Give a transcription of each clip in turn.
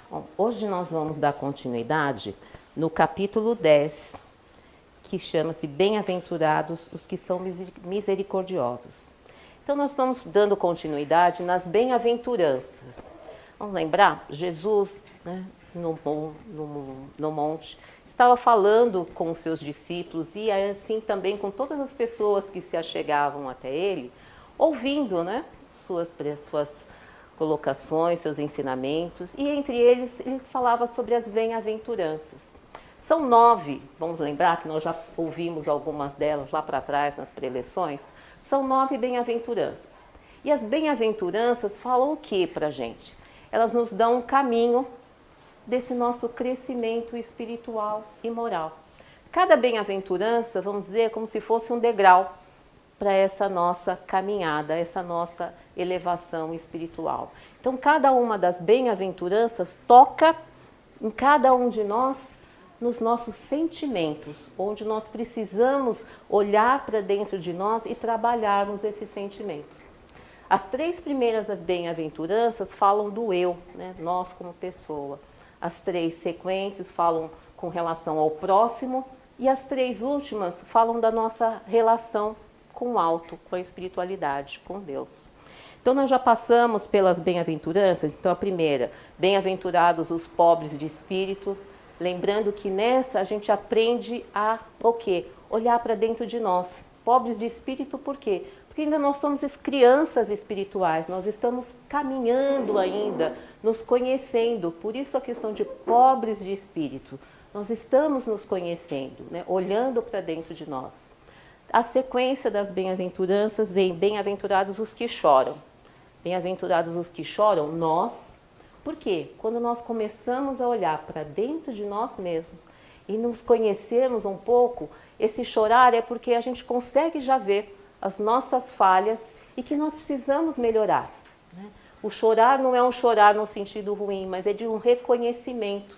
Bom, hoje nós vamos dar continuidade no capítulo 10, que chama-se Bem-aventurados os que são misericordiosos. Então nós estamos dando continuidade nas bem-aventuranças. Vamos lembrar? Jesus, no monte, estava falando com os seus discípulos e assim também com todas as pessoas que se achegavam até ele, ouvindo, suas colocações, seus ensinamentos, e entre eles ele falava sobre as bem-aventuranças. São 9, vamos lembrar que nós já ouvimos algumas delas lá para trás nas preleções, são 9 bem-aventuranças. E as bem-aventuranças falam o que para a gente? Elas nos dão um caminho desse nosso crescimento espiritual e moral. Cada bem-aventurança, vamos dizer, é como se fosse um degrau para essa nossa caminhada, essa nossa elevação espiritual. Então, cada uma das bem-aventuranças toca em cada um de nós, nos nossos sentimentos, onde nós precisamos olhar para dentro de nós e trabalharmos esses sentimentos. As 3 primeiras bem-aventuranças falam do eu, nós como pessoa. As 3 sequentes falam com relação ao próximo e as 3 últimas falam da nossa relação com o alto, com a espiritualidade, com Deus. Então, nós já passamos pelas bem-aventuranças. Então, a primeira, bem-aventurados os pobres de espírito. Lembrando que nessa a gente aprende a o quê? Olhar para dentro de nós. Pobres de espírito, por quê? Porque ainda nós somos crianças espirituais, nós estamos caminhando ainda, nos conhecendo. Por isso a questão de pobres de espírito. Nós estamos nos conhecendo, olhando para dentro de nós. A sequência das bem-aventuranças vem bem-aventurados os que choram. Bem-aventurados os que choram, nós. Por quê? Quando nós começamos a olhar para dentro de nós mesmos e nos conhecermos um pouco, esse chorar é porque a gente consegue já ver as nossas falhas e que nós precisamos melhorar. O chorar não é um chorar no sentido ruim, mas é de um reconhecimento.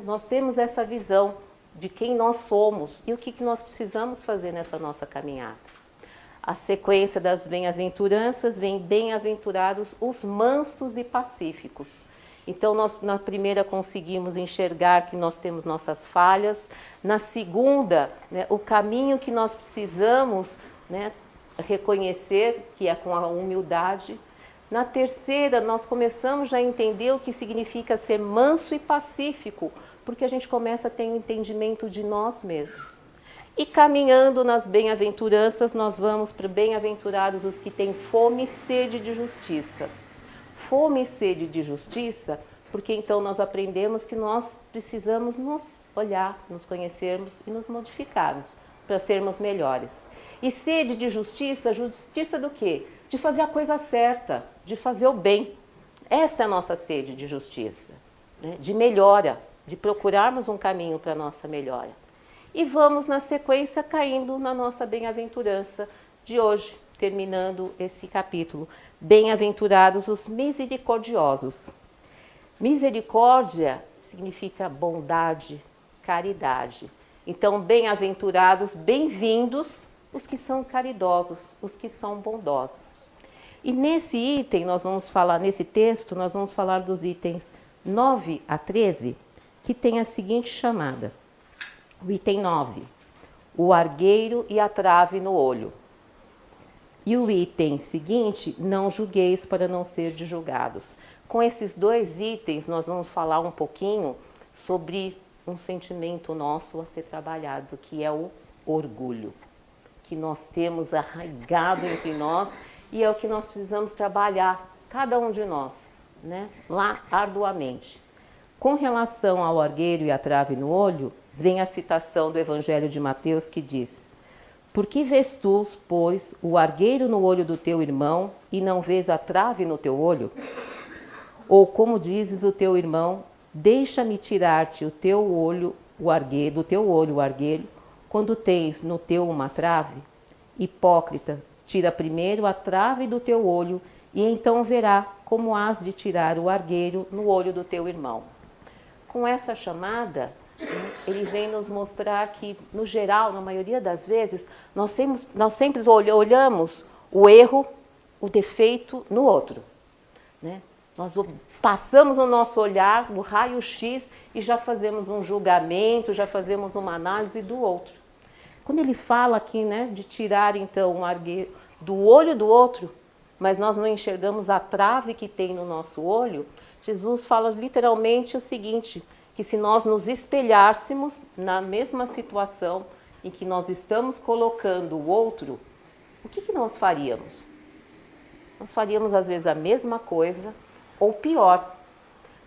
Nós temos essa visão de quem nós somos e o que nós precisamos fazer nessa nossa caminhada. A sequência das bem-aventuranças vem bem-aventurados os mansos e pacíficos. Então, nós na primeira conseguimos enxergar que nós temos nossas falhas. Na segunda, o caminho que nós precisamos reconhecer, que é com a humildade. Na terceira, nós começamos já a entender o que significa ser manso e pacífico, porque a gente começa a ter um entendimento de nós mesmos. E caminhando nas bem-aventuranças, nós vamos para bem-aventurados os que têm fome e sede de justiça. Fome e sede de justiça, porque então nós aprendemos que nós precisamos nos olhar, nos conhecermos e nos modificarmos para sermos melhores. E sede de justiça, justiça do quê? De fazer a coisa certa, de fazer o bem. Essa é a nossa sede de justiça, de melhora, de procurarmos um caminho para a nossa melhora. E vamos, na sequência, caindo na nossa bem-aventurança de hoje, terminando esse capítulo. Bem-aventurados os misericordiosos. Misericórdia significa bondade, caridade. Então, bem-aventurados, bem-vindos os que são caridosos, os que são bondosos. E nesse item, nesse texto, nós vamos falar dos itens 9 a 13, que tem a seguinte chamada. O item 9, o argueiro e a trave no olho. E o item seguinte, não julgueis para não ser julgados. Com esses 2 itens, nós vamos falar um pouquinho sobre um sentimento nosso a ser trabalhado, que é o orgulho, que nós temos arraigado entre nós e é o que nós precisamos trabalhar, cada um de nós, lá arduamente. Com relação ao argueiro e a trave no olho, vem a citação do Evangelho de Mateus que diz: por que vês tu, pois, o argueiro no olho do teu irmão e não vês a trave no teu olho? Ou como dizes o teu irmão, deixa-me tirar-te o teu olho, do teu olho o argueiro, quando tens no teu uma trave? Hipócrita, tira primeiro a trave do teu olho e então verá como has de tirar o argueiro no olho do teu irmão. Com essa chamada, ele vem nos mostrar que, no geral, na maioria das vezes, nós sempre olhamos o erro, o defeito no outro. Nós passamos o nosso olhar, o raio-x, e já fazemos um julgamento, já fazemos uma análise do outro. Quando ele fala aqui, né, de tirar então um argueiro do olho do outro, mas nós não enxergamos a trave que tem no nosso olho, Jesus fala literalmente o seguinte, que se nós nos espelhássemos na mesma situação em que nós estamos colocando o outro, o que nós faríamos? Nós faríamos às vezes a mesma coisa, ou pior,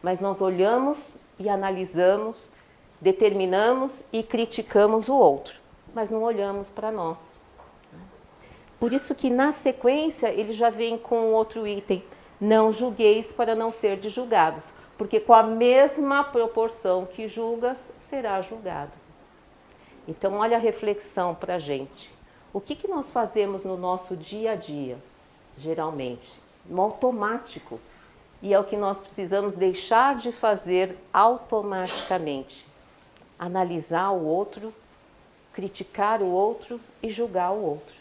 mas nós olhamos e analisamos, determinamos e criticamos o outro, mas não olhamos para nós. Por isso que na sequência ele já vem com outro item, não julgueis para não ser julgados, porque com a mesma proporção que julgas, será julgado. Então olha a reflexão para a gente. O que nós fazemos no nosso dia a dia, geralmente? No automático. E é o que nós precisamos deixar de fazer automaticamente. Analisar o outro, criticar o outro e julgar o outro,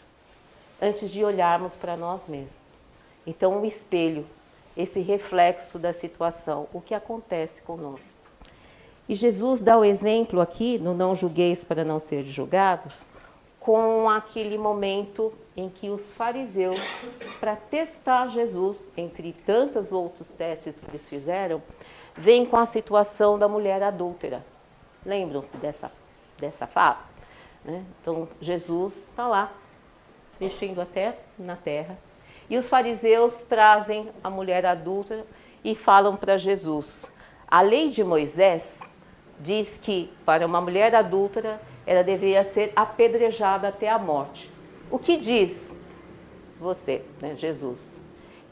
antes de olharmos para nós mesmos. Então, o espelho, esse reflexo da situação, o que acontece conosco. E Jesus dá o exemplo aqui, no não julgueis para não ser julgados, com aquele momento em que os fariseus, para testar Jesus, entre tantos outros testes que eles fizeram, vêm com a situação da mulher adúltera. Lembram-se dessa fase? Né? Então, Jesus está lá, mexendo até na terra. E os fariseus trazem a mulher adúltera e falam para Jesus. A lei de Moisés diz que para uma mulher adúltera ela deveria ser apedrejada até a morte. O que diz você, né, Jesus?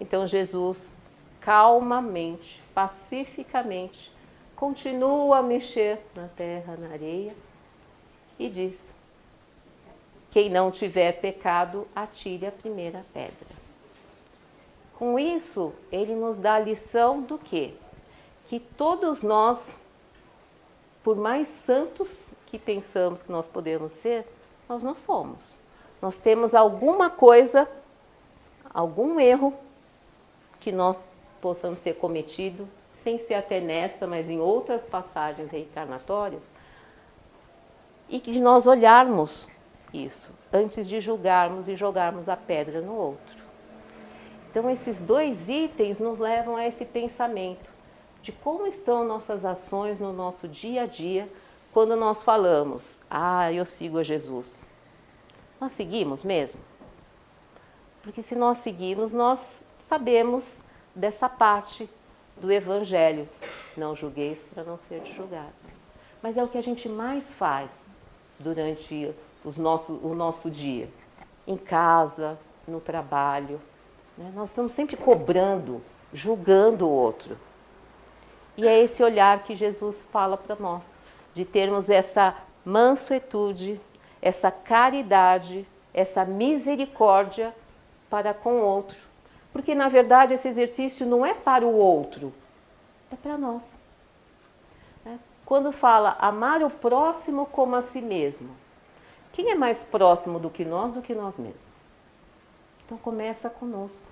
Então Jesus, calmamente, pacificamente, continua a mexer na terra, na areia e diz: quem não tiver pecado, atire a primeira pedra. Com isso, ele nos dá a lição do quê? Que todos nós, por mais santos que pensamos que nós podemos ser, nós não somos. Nós temos alguma coisa, algum erro que nós possamos ter cometido, sem ser até nessa, mas em outras passagens reencarnatórias, e que nós olharmos isso, antes de julgarmos e jogarmos a pedra no outro. Então, esses dois itens nos levam a esse pensamento de como estão nossas ações no nosso dia a dia, quando nós falamos, eu sigo a Jesus. Nós seguimos mesmo? Porque se nós seguimos, nós sabemos dessa parte do Evangelho. Não julgueis para não ser julgados. Mas é o que a gente mais faz durante o nosso dia. Em casa, no trabalho. Né? Nós estamos sempre cobrando, julgando o outro. E é esse olhar que Jesus fala para nós, de termos essa mansuetude, essa caridade, essa misericórdia para com o outro. Porque, na verdade, esse exercício não é para o outro, é para nós. Quando fala amar o próximo como a si mesmo, quem é mais próximo do que nós mesmos? Então, começa conosco.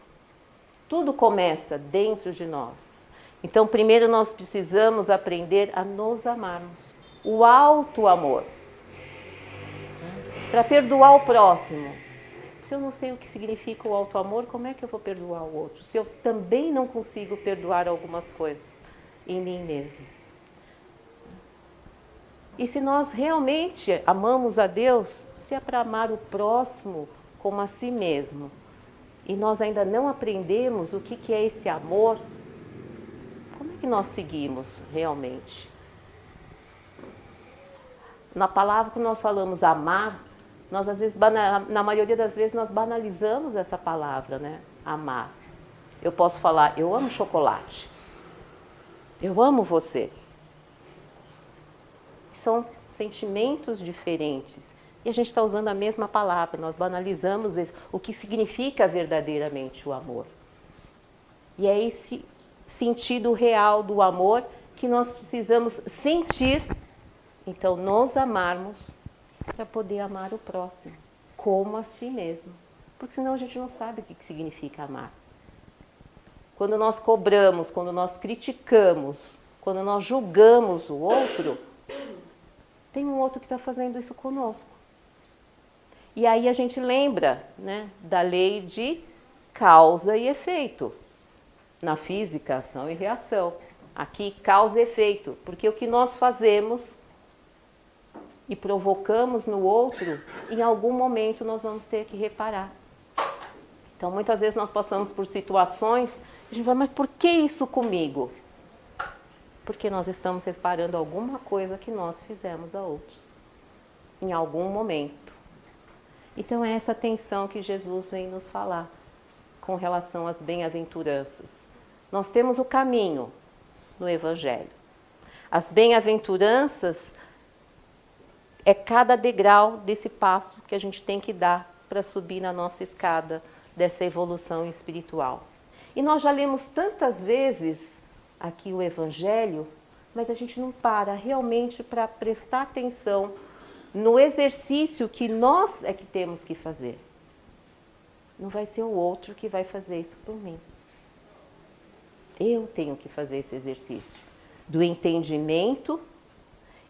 Tudo começa dentro de nós. Então, primeiro nós precisamos aprender a nos amarmos. O auto-amor. Para perdoar o próximo. Se eu não sei o que significa o auto-amor, como é que eu vou perdoar o outro? Se eu também não consigo perdoar algumas coisas em mim mesmo. E se nós realmente amamos a Deus, se é para amar o próximo como a si mesmo, e nós ainda não aprendemos o que é esse amor, como é que nós seguimos realmente? Na palavra que nós falamos amar, nós às vezes, na maioria das vezes, nós banalizamos essa palavra, né? Amar. Eu posso falar, eu amo chocolate. Eu amo você. São sentimentos diferentes. E a gente está usando a mesma palavra, nós banalizamos o que significa verdadeiramente o amor. E é esse sentido real do amor que nós precisamos sentir, então nos amarmos para poder amar o próximo, como a si mesmo. Porque senão a gente não sabe o que significa amar. quando nós cobramos, quando nós criticamos, quando nós julgamos o outro, tem um outro que está fazendo isso conosco. E aí a gente lembra, né, da lei de causa e efeito. Na física, ação e reação. Aqui, causa e efeito. Porque o que nós fazemos e provocamos no outro, em algum momento nós vamos ter que reparar. Então, muitas vezes nós passamos por situações, a gente fala, mas por que isso comigo? Porque nós estamos reparando alguma coisa que nós fizemos a outros, em algum momento. Então, é essa tensão que Jesus vem nos falar com relação às bem-aventuranças. Nós temos o caminho no Evangelho. As bem-aventuranças é cada degrau desse passo que a gente tem que dar para subir na nossa escada dessa evolução espiritual. E nós já lemos tantas vezes aqui o Evangelho, mas a gente não para realmente para prestar atenção no exercício que nós é que temos que fazer. Não vai ser o outro que vai fazer isso por mim. Eu tenho que fazer esse exercício do entendimento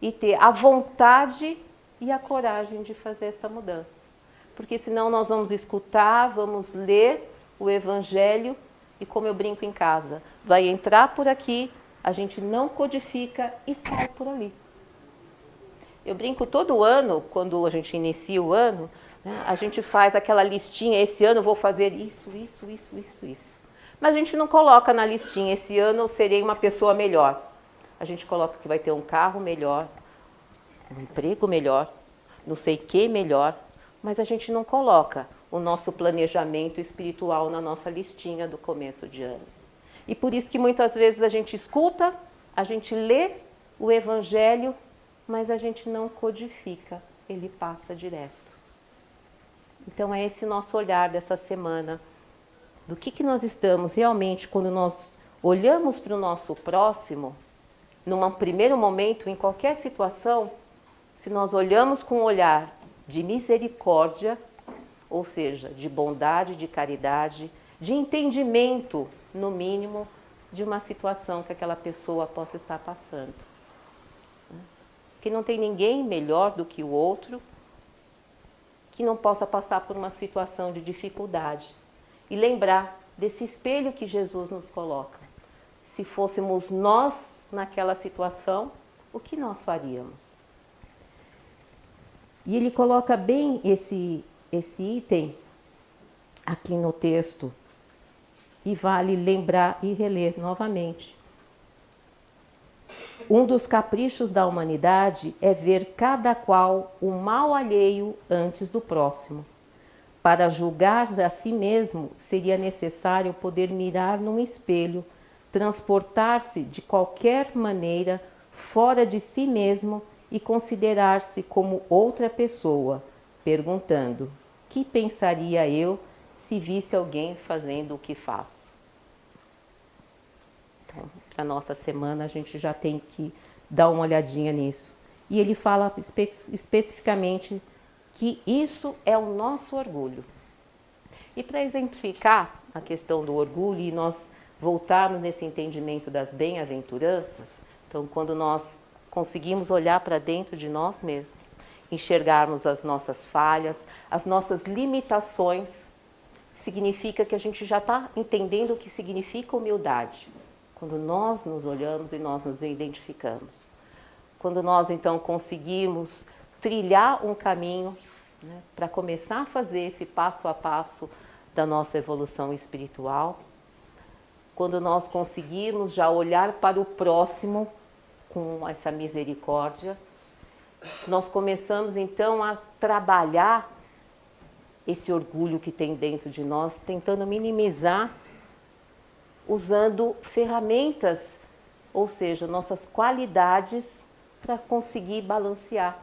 e ter a vontade e a coragem de fazer essa mudança. Porque senão nós vamos escutar, vamos ler o Evangelho e, como eu brinco em casa, vai entrar por aqui, a gente não codifica e sai por ali. Eu brinco todo ano, quando a gente inicia o ano, né, a gente faz aquela listinha, esse ano eu vou fazer isso. Mas a gente não coloca na listinha, esse ano eu serei uma pessoa melhor. A gente coloca que vai ter um carro melhor, um emprego melhor, não sei o que melhor, mas a gente não coloca o nosso planejamento espiritual na nossa listinha do começo de ano. E por isso que muitas vezes a gente escuta, a gente lê o Evangelho, mas a gente não codifica, ele passa direto. Então é esse nosso olhar dessa semana, do que nós estamos realmente, quando nós olhamos para o nosso próximo, num primeiro momento, em qualquer situação, se nós olhamos com um olhar de misericórdia, ou seja, de bondade, de caridade, de entendimento, no mínimo, de uma situação que aquela pessoa possa estar passando. Que não tem ninguém melhor do que o outro, que não possa passar por uma situação de dificuldade. E lembrar desse espelho que Jesus nos coloca. Se fôssemos nós naquela situação, o que nós faríamos? E ele coloca bem esse item aqui no texto, e vale lembrar e reler novamente. Um dos caprichos da humanidade é ver cada qual o mal alheio antes do próximo. Para julgar a si mesmo, seria necessário poder mirar num espelho, transportar-se de qualquer maneira fora de si mesmo e considerar-se como outra pessoa, perguntando: que pensaria eu se visse alguém fazendo o que faço? Então, para a nossa semana, a gente já tem que dar uma olhadinha nisso. E ele fala especificamente que isso é o nosso orgulho. E para exemplificar a questão do orgulho e nós voltarmos nesse entendimento das bem-aventuranças, então quando nós conseguimos olhar para dentro de nós mesmos, enxergarmos as nossas falhas, as nossas limitações, significa que a gente já está entendendo o que significa humildade. Quando nós nos olhamos e nós nos identificamos. Quando nós então conseguimos trilhar um caminho, né, para começar a fazer esse passo a passo da nossa evolução espiritual, quando nós conseguimos já olhar para o próximo com essa misericórdia, nós começamos então a trabalhar esse orgulho que tem dentro de nós, tentando minimizar, usando ferramentas, ou seja, nossas qualidades para conseguir balancear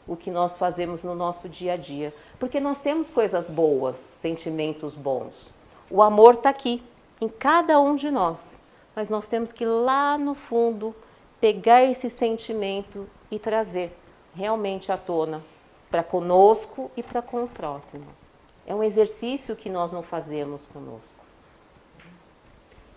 o que nós fazemos no nosso dia a dia. Porque nós temos coisas boas, sentimentos bons. O amor está aqui, em cada um de nós. Mas nós temos que ir lá no fundo, pegar esse sentimento e trazer realmente à tona, para conosco e para com o próximo. É um exercício que nós não fazemos conosco.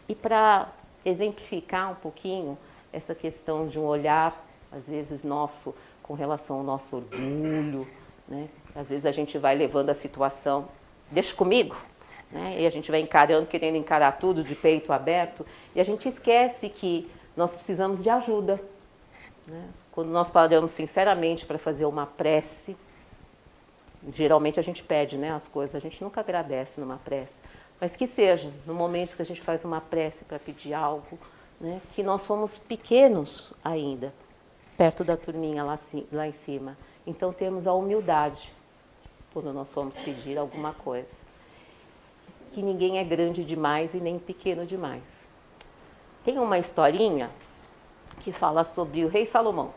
E para exemplificar um pouquinho essa questão de um olhar, às vezes nosso, com relação ao nosso orgulho, né? Às vezes a gente vai levando a situação, deixa comigo, né? E a gente vai encarando, querendo encarar tudo de peito aberto, e a gente esquece que nós precisamos de ajuda, né? Quando nós paramos sinceramente para fazer uma prece, geralmente a gente pede, né, as coisas, a gente nunca agradece numa prece, mas que seja, no momento que a gente faz uma prece para pedir algo, né, que nós somos pequenos ainda, perto da turminha lá em cima. Então temos a humildade, quando nós formos pedir alguma coisa. Que ninguém é grande demais e nem pequeno demais. Tem uma historinha que fala sobre o rei Salomão.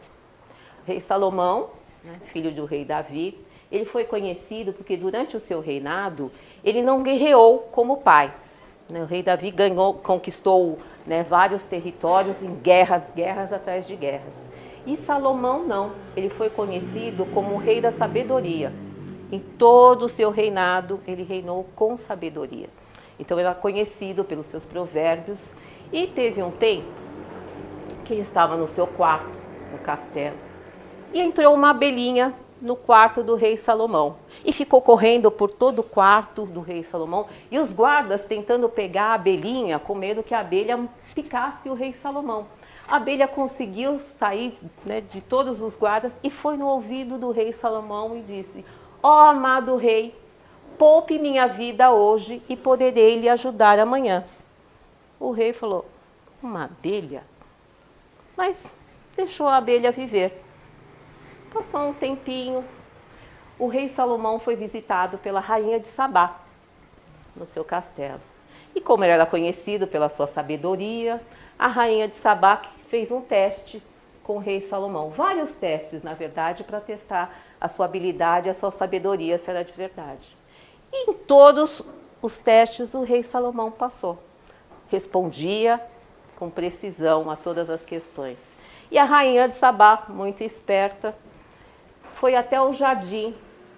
O rei Salomão, né, filho do rei Davi, ele foi conhecido porque durante o seu reinado, ele não guerreou como o pai. O rei Davi conquistou, né, vários territórios em guerras atrás de guerras. E Salomão não, ele foi conhecido como o rei da sabedoria. Em todo o seu reinado, ele reinou com sabedoria. Então, ele era conhecido pelos seus provérbios. E teve um tempo que ele estava no seu quarto, no castelo, e entrou uma abelhinha no quarto do rei Salomão. E ficou correndo por todo o quarto do rei Salomão. E os guardas tentando pegar a abelhinha, com medo que a abelha picasse o rei Salomão. A abelha conseguiu sair, né, de todos os guardas e foi no ouvido do rei Salomão e disse: ó amado rei, poupe minha vida hoje e poderei lhe ajudar amanhã. O rei falou: uma abelha? Mas deixou a abelha viver. Passou um tempinho, o rei Salomão foi visitado pela rainha de Sabá, no seu castelo. E como ele era conhecido pela sua sabedoria, a rainha de Sabá fez um teste com o rei Salomão. Vários testes, na verdade, para testar a sua habilidade, a sua sabedoria, se era de verdade. E em todos os testes, o rei Salomão passou. Respondia com precisão a todas as questões. E a rainha de Sabá, muito esperta, foi até o jardim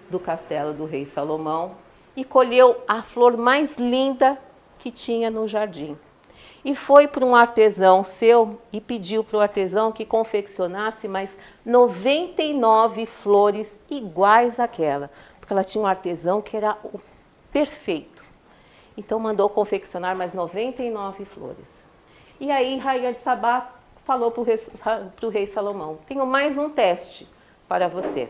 do castelo do rei Salomão e colheu a flor mais linda que tinha no jardim. E foi para um artesão seu e pediu para o artesão que confeccionasse mais 99 flores iguais àquela, porque ela tinha um artesão que era o perfeito. Então mandou confeccionar mais 99 flores. E aí a rainha de Sabá falou para o rei Salomão: tenho mais um teste para você.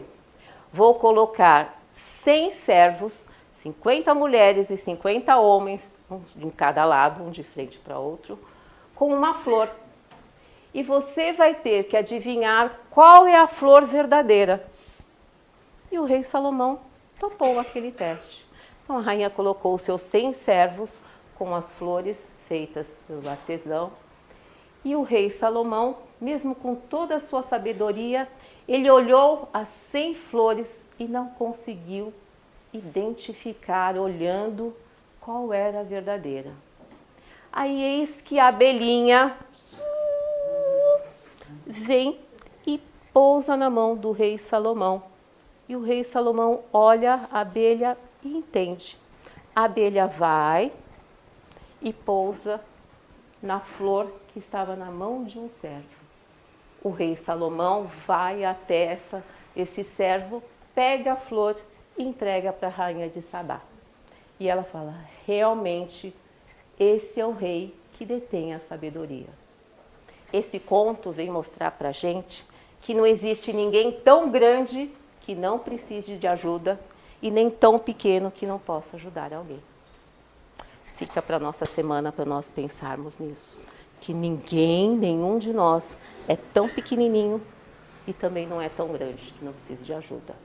Vou colocar 100 servos, 50 mulheres e 50 homens, um de cada lado, um de frente para outro, com uma flor. E você vai ter que adivinhar qual é a flor verdadeira. E o rei Salomão topou aquele teste. Então a rainha colocou os seus 100 servos com as flores feitas pelo artesão. E o rei Salomão, mesmo com toda a sua sabedoria, ele olhou as 100 flores e não conseguiu identificar, olhando, qual era a verdadeira. Aí eis que a abelhinha vem e pousa na mão do rei Salomão. E o rei Salomão olha a abelha e entende. A abelha vai e pousa na flor que estava na mão de um servo. O rei Salomão vai até esse servo, pega a flor e entrega para a rainha de Sabá. E ela fala: realmente, esse é o rei que detém a sabedoria. Esse conto vem mostrar para a gente que não existe ninguém tão grande que não precise de ajuda e nem tão pequeno que não possa ajudar alguém. Fica para a nossa semana para nós pensarmos nisso. Que ninguém, nenhum de nós, é tão pequenininho e também não é tão grande que não precise de ajuda.